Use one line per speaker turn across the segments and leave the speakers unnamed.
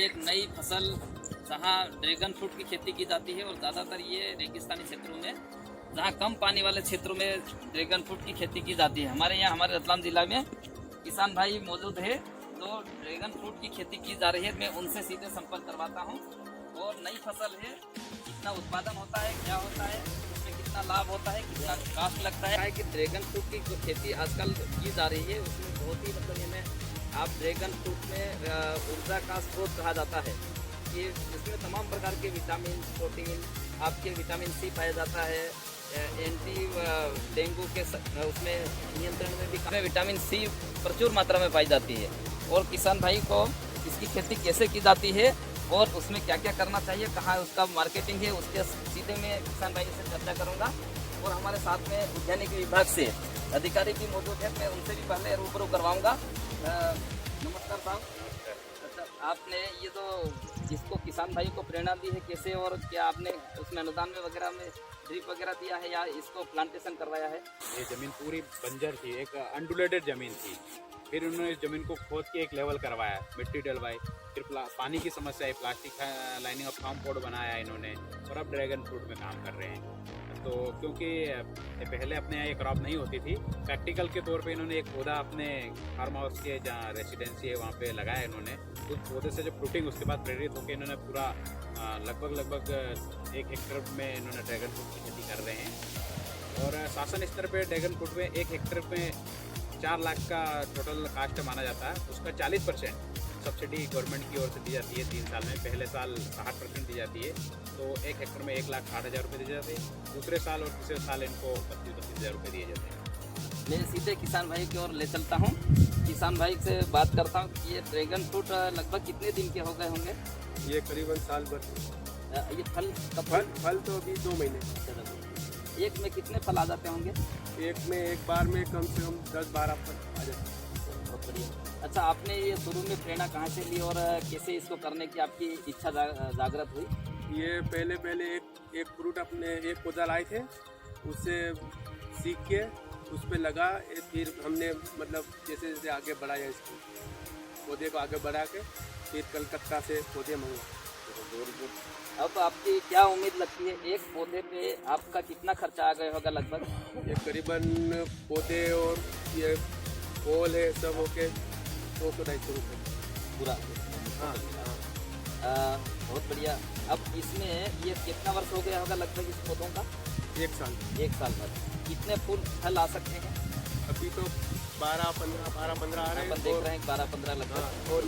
एक नई फसल जहाँ ड्रैगन फ्रूट की खेती की जाती है और ज़्यादातर ये रेगिस्तानी क्षेत्रों में, जहाँ कम पानी वाले क्षेत्रों में ड्रैगन फ्रूट की खेती की जाती है। हमारे यहाँ हमारे रतलाम जिला में किसान भाई मौजूद है तो ड्रैगन फ्रूट की खेती की जा रही है। मैं उनसे सीधे संपर्क करवाता हूँ। और नई फसल है, कितना उत्पादन होता है, क्या होता है, उसमें कितना लाभ होता है, कितना कास्ट लगता है कि ड्रैगन फ्रूट की जो खेती आजकल की जा रही है उसमें बहुत ही मतलब इन्हें आप ड्रैगन फ्रूट में ऊर्जा का स्रोत कहा जाता है कि इसमें तमाम प्रकार के विटामिन, प्रोटीन, आपके विटामिन सी पाया जाता है। एंटी डेंगू के उसमें नियंत्रण में भी विटामिन सी प्रचुर मात्रा में पाई जाती है। और किसान भाई को इसकी खेती कैसे की जाती है और उसमें क्या क्या करना चाहिए, कहाँ उसका मार्केटिंग है, उसके सीधे मैं किसान भाई से चर्चा करूँगा। और हमारे साथ में उद्यानिकी विभाग से अधिकारी भी मौजूद है, मैं उनसे भी पहले रूबरू करवाऊँगा। नमस्कार साहब। अच्छा, आपने ये तो जिसको किसान भाई को प्रेरणा दी है कैसे और क्या आपने उसमें अनुदान में वगैरह में ड्रिप वगैरह दिया है या इसको प्लांटेशन करवाया है?
ये ज़मीन पूरी बंजर थी, एक अनडुलेटेड ज़मीन थी। फिर उन्होंने इस ज़मीन को खोद के एक लेवल करवाया, मिट्टी डलवाई, फिर पानी की समस्या है, plastic lining of farm pond बनाया इन्होंने और अब ड्रैगन फ्रूट में काम कर रहे हैं। तो क्योंकि पहले अपने यहाँ ये क्रॉप नहीं होती थी, प्रैक्टिकल के तौर पे इन्होंने एक पौधा अपने फार्म हाउस के जहाँ रेसिडेंसी है वहाँ पे लगाया इन्होंने। उस पौधे से जब फ्रूटिंग उसके बाद प्रेरित होकर इन्होंने पूरा लगभग 1 हेक्टेयर में इन्होंने ड्रैगन फ्रूट की खेती कर रहे हैं। और शासन स्तर पे ड्रैगन फ्रूट में 1 हेक्टेयर में 4 लाख का टोटल कास्ट माना जाता है। उसका 40% सब्सिडी गवर्नमेंट की ओर से दी जाती है 3 साल में। पहले साल 60% दी जाती है, तो 1 हेक्टेयर में 1,60,000 रुपये दिए जाते हैं। दूसरे साल और तीसरे साल इनको 25,000 रुपये दिए जाते हैं।
मैं सीधे किसान भाई की ओर ले चलता हूँ, किसान भाई से बात करता हूँ कि ये ड्रैगन फ्रूट लगभग कितने दिन के हो गए होंगे?
ये करीबन साल भर।
ये फल कब
फल तो अभी 2 महीने।
एक में कितने फल आ जाते होंगे?
एक बार में कम से कम 10-12 फल आ जाते हैं।
बहुत बढ़िया। अच्छा, आपने ये शुरू में प्रेरणा कहाँ से ली और कैसे इसको करने की आपकी इच्छा जागृत हुई?
ये पहले एक फ्रूट अपने एक पौधा लाए थे, उससे सीख के उस पर लगा। फिर हमने मतलब जैसे जैसे आगे बढ़ाया इसको, पौधे को आगे बढ़ा के फिर कलकत्ता से पौधे मंगवाए।
अब आपकी क्या उम्मीद लगती है, एक पौधे पे आपका कितना खर्चा आ गया होगा लगभग?
ये करीबन पौधे और ये फूल है सब होके 200-250 रुपये
पूरा।
हाँ।
बहुत बढ़िया। अब इसमें ये कितना वर्ष हो गया होगा लगभग इस पौधों का?
1 साल।
1 साल बाद कितने फल आ सकते हैं?
अभी तो 12-15 आ रहे हैं।
अपन देख रहे हैं 12-15 लगभग।
हाँ, और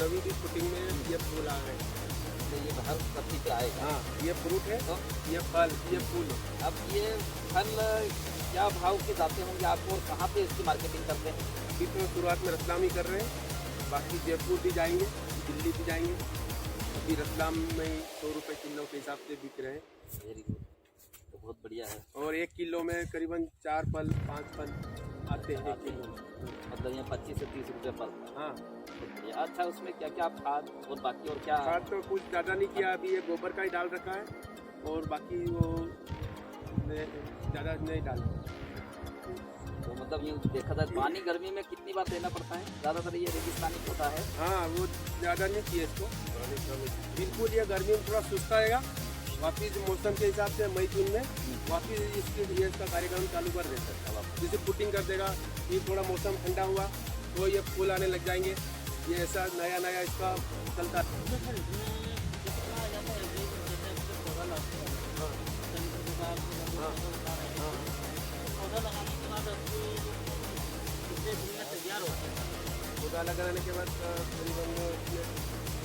नवी की फुटिंग में ये फूल आ गए हैं।
तो ये हर पत्ती पे आएगा।
हाँ, ये फ्रूट है
तो
ये फल, ये फूल है।
अब ये फल क्या भाव के जाते होंगे आपको और कहाँ पे इसकी मार्केटिंग करते हैं?
अभी तो शुरुआत में रतलाम ही कर रहे हैं, बाकी जयपुर भी जाएंगे, दिल्ली भी जाएंगे। अभी रतलाम में ही 100 रुपये किलो के हिसाब से बिक रहे हैं।
वेरी गुड, तो बहुत बढ़िया है।
और 1 किलो में करीबन 4 फल 5 फल आते हैं 1 किलो में।
मतलब यहाँ 25 से 30 रुपये पर।
हाँ।
बहुत बढ़िया। अच्छा, उसमें क्या क्या खाद और बाकी और क्या?
खाद तो कुछ ज़्यादा नहीं किया, अभी ये गोबर का ही डाल रखा है और बाकी वो ज़्यादा नहीं डाल।
तो मतलब ये देखा जाए पानी गर्मी में कितनी बार देना पड़ता है? ज़्यादातर ये रेगिस्तानी पौधा है।
हाँ, वो ज़्यादा नहीं किए इसको बिल्कुल। ये गर्मी में थोड़ा सुस्त आएगा, वापिस मौसम के हिसाब से मई जून में वापिस इसका कार्यक्रम चालू कर देते हैं। जैसे पुटिंग कर देगा, ये थोड़ा मौसम ठंडा हुआ तो ये फूल आने लग जाएंगे। ये ऐसा नया इसका चलता पौधा लगाने के बाद करीबन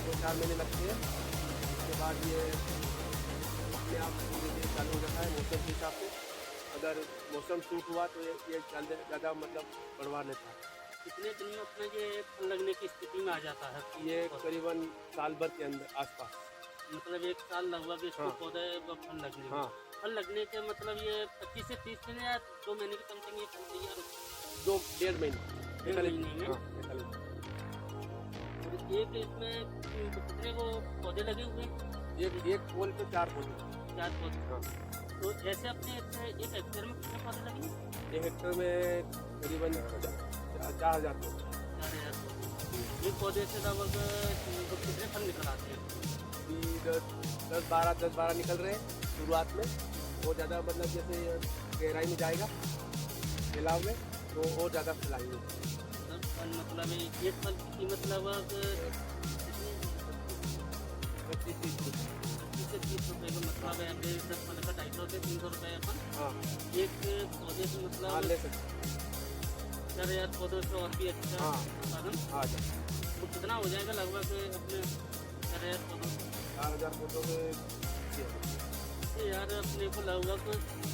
2-4 महीने लगते हैं। उसके बाद ये अपने आप धीरे धीरे चालू हो जाता है मौसम के हिसाब से। अगर मौसम सूट हुआ तो ये ज़्यादा मतलब बढ़वा लेता है।
कितने दिन में अपने ये फल लगने की स्थिति में आ जाता है?
ये करीबन साल भर के अंदर आसपास।
मतलब 1 साल लगभग इसको
हाँ।
पौधे फल लगने में।
हाँ,
फल लगने के मतलब ये 25 से 30 दिन या 2 महीने के समथिंग ये फल तैयार होता है?
2-1.5 महीने।
1 महीने में।
हाँ, 41।
और एक इसमें कितने वो पौधे लगे हुए हैं?
एक फूल पे 4 पौधे।
4 पौधे।
हाँ।
तो ऐसे अपने 1 हेक्टेयर में कितने पौधे लगे?
1 हेक्टेयर में करीबन 4,000 पौधे।
4,000 पौधे। एक पौधे से लगभग कितने फल निकल आते हैं?
अभी 10-12 निकल रहे हैं शुरुआत में। वो ज़्यादा मतलब जैसे गहराई में जाएगा फैलाव में तो और ज़्यादा फैलाएंगे।
मतलब एक फल की कीमत लगभग 25 से 30 रुपये का मतलब है। 10 फल का 250 से 300 रुपये अपन
हाँ
एक पौधे से
हाँ
मतलब
ले सकते
4000 पौधों से और भी अच्छा
हाँ।
उत्पादन।
हाँ
तो कितना हो जाएगा लगभग अपने 4000 पौधों?
4000 फोटो में
यार अपने को लगभग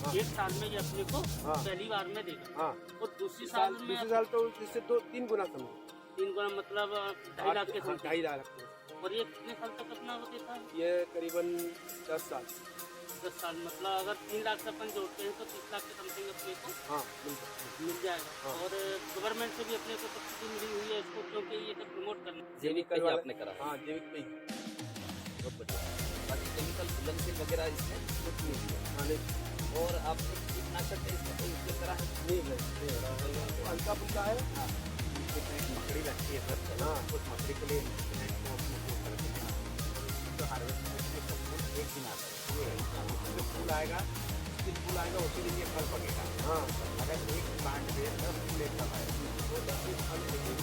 हाँ।
एक साल में ये अपने को
हाँ।
पहली बार में देगा
हाँ
और दूसरी साल में
दूसरे साल तो इससे 3 गुना समझो
3 गुना मतलब 2.5 लाख के
हाँ,
समथिंग।
2.5 लाख
और ये कितने साल तक अपना वो देता है?
ये करीबन 10 साल
10 साल मतलब अगर 3 लाख से अपन जोड़ते हैं तो 30 लाख के समथिंग अपने को
हाँ मिल सकते हैं।
मिल जाएगा।
हाँ।
और गवर्नमेंट से भी अपने को सब्सिडी मिली हुई है इसको, क्योंकि ये सब प्रमोट करना।
जैविक पे ही
वाला-
आपने करा।
हाँ जैविक पे ही
बहुत बढ़िया। बाकी केमिकल घुलनशील वगैरह इसमें
कुछ नहीं किया। हाँ नहीं
और आपने कीटनाशक का इसमें कोई उपयोग करा है?
नहीं हल्का फुल्का है।
हाँ
मकड़ी लगती है सर
हाँ
उस मकड़ी के लिए इंस्ट्रूमेंट को उपयोग करते हैं तो हार्वेस्ट में इसका फूल एक दिन आता है जो फूल आएगा जिस फूल आएगा उसी दिन ये फल पकेगा।
हाँ
अगर एक प्लांट में 10 फूल एक समय तो 10 फल लेंगे एक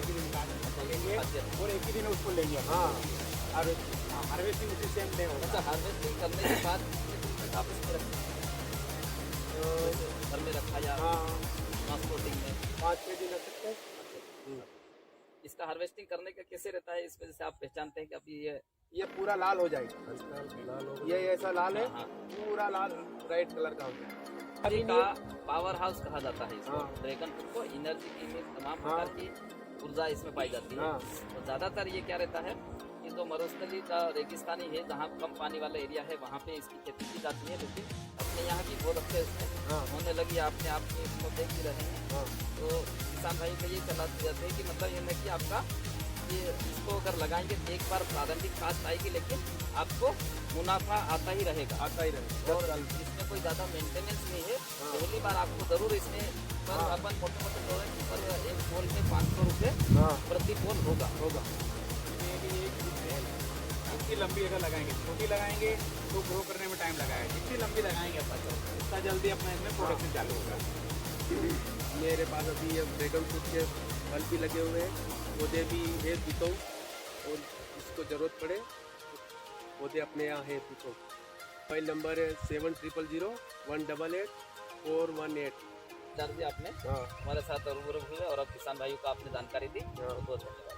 ही दिन प्लांट लेंगे और एक ही दिन उसको लेंगे।
हाँ
हार्वेस्टिंग उसी सेम डे होगा।
अच्छा, हार्वेस्टिंग करने के बाद कितने दिन तक आप इसको रखते हैं? घर में रखा या
हाँ
ट्रांसपोर्टिंग में?
5-6 दिन रख सकते हैं।
इसका हार्वेस्टिंग करने का कैसे रहता है? इसमें जैसे आप पहचानते हैं कि अभी
ये पूरा लाल हो जाएगा। ये ऐसा लाल है
हाँ,
पूरा लाल रेड कलर का हो जाएगा।
एनर्जी का पावर हाउस कहा जाता है इसको।
हाँ।
ड्रैगन फ्रूट को एनर्जी की तमाम
हाँ।
प्रकार की ऊर्जा इसमें पाई जाती है।
हाँ
तो ज्यादातर ये क्या रहता है कि जो मरुस्थली का रेगिस्तानी है, जहाँ कम पानी वाला एरिया है, वहाँ पे इसकी खेती की जाती है। लेकिन अपने यहाँ की बहुत अच्छे इसमें
हाँ
होने लगी। आपने आपने इसको देख ही रहे हैं।
हाँ
तो किसान भाई को ये सलाह दी जाती है कि मतलब ये नहीं कि आपका ये इसको अगर लगाएंगे तो एक बार प्रारंभिक कास्ट आएगी, लेकिन आपको मुनाफा आता ही रहेगा।
आता ही रहेगा।
और इसमें कोई ज़्यादा मेंटेनेंस नहीं है।
हाँ।
पहली बार आपको ज़रूर इसमें पर
हाँ।
अपन मोटे मोटे लोग हैं पर एक पोल में 500 रुपये
हाँ
प्रति पोल होगा।
ये भी एक चीज़ है जितनी लंबी अगर लगाएंगे छोटी लगाएंगे तो ग्रो करने में टाइम लगाएगा। जितनी लंबी लगाएंगे फसल उतना जल्दी अपना इसमें प्रोडक्शन चालू होगा।
मेरे पास अभी ये ड्रैगन फ्रूट के फल भी लगे हुए हैं, पौधे भी है पीतो, और जिसको ज़रूरत पड़े पौधे अपने यहाँ है पीतो। मोबाइल नंबर है 7000-188-418।
सर जी आपने
हाँ
हमारे साथ रूबरू हुए और अब किसान भाइयों को आपने जानकारी दी।
हाँ।
बहुत बहुत धन्यवाद।